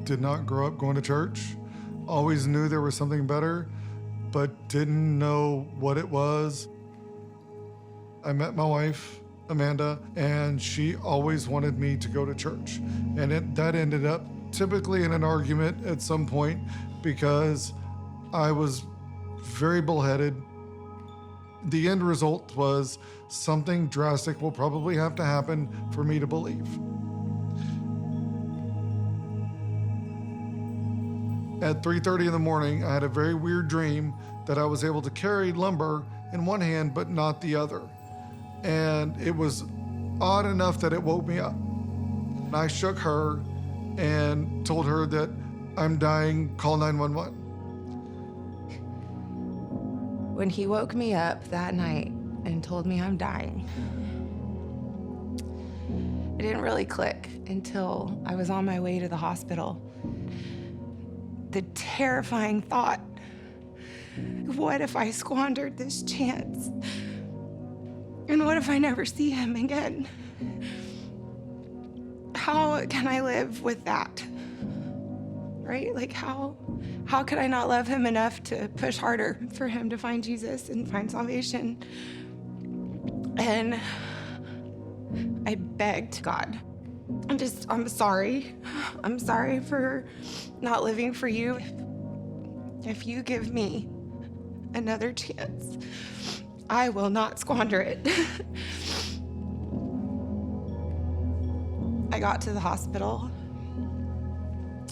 did not grow up going to church. Always knew there was something better, but didn't know what it was. I met my wife, Amanda, and she always wanted me to go to church. And that ended up typically in an argument at some point because I was very bullheaded. The end result was something drastic will probably have to happen for me to believe. At 3:30 in the morning, I had a very weird dream that I was able to carry lumber in one hand, but not the other. And it was odd enough that it woke me up. I shook her and told her that I'm dying, call 911. When he woke me up that night and told me I'm dying, it didn't really click until I was on my way to the hospital. The terrifying thought, what if I squandered this chance? And what if I never see him again? How can I live with that? Right? Like how could I not love him enough to push harder for him to find Jesus and find salvation? And I begged God, I'm sorry. I'm sorry for not living for you. If you give me another chance, I will not squander it. I got to the hospital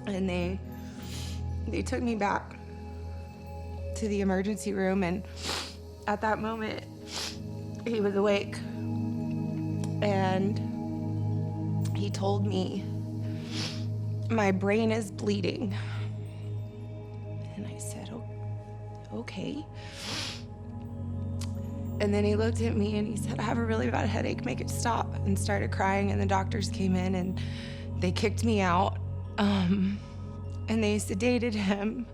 and they took me back to the emergency room, and at that moment, he was awake and he told me, my brain is bleeding. And I said, oh, okay. And then he looked at me and he said, I have a really bad headache, make it stop, and started crying. And the doctors came in and they kicked me out. And they sedated him.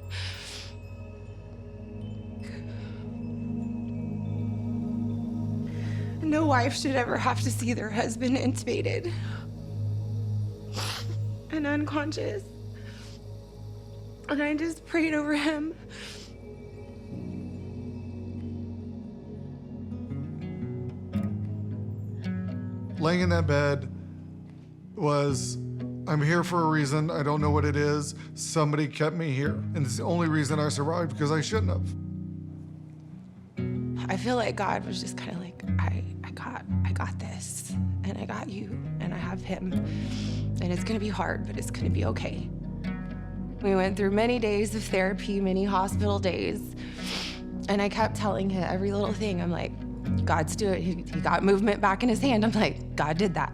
No wife should ever have to see their husband intubated and unconscious. And I just prayed over him. Laying in that bed was, I'm here for a reason. I don't know what it is. Somebody kept me here. And it's the only reason I survived, because I shouldn't have. I feel like God was just kind of like, I got this, and I got you, and I have him. And it's gonna be hard, but it's gonna be okay. We went through many days of therapy, many hospital days. And I kept telling him every little thing. I'm like, God's doing it. He got movement back in his hand. I'm like, God did that.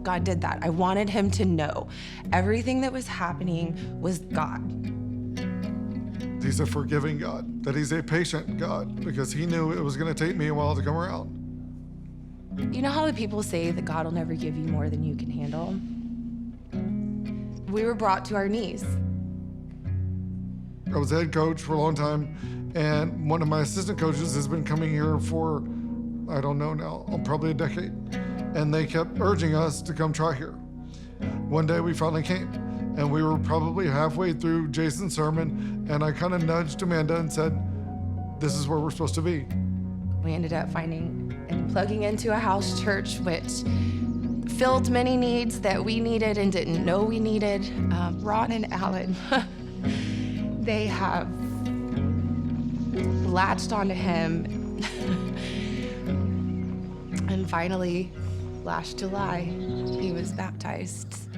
God did that. I wanted him to know everything that was happening was God. He's a forgiving God, that he's a patient God, because he knew it was gonna take me a while to come around. You know how the people say that God will never give you more than you can handle? We were brought to our knees. I was head coach for a long time, and one of my assistant coaches has been coming here for, I don't know now, probably a decade. And they kept urging us to come try here. One day we finally came, and we were probably halfway through Jason's sermon, and I kind of nudged Amanda and said, this is where we're supposed to be. We ended up finding and plugging into a house church, which filled many needs that we needed and didn't know we needed. Ron and Alan, they have latched onto him. And finally, last July, he was baptized.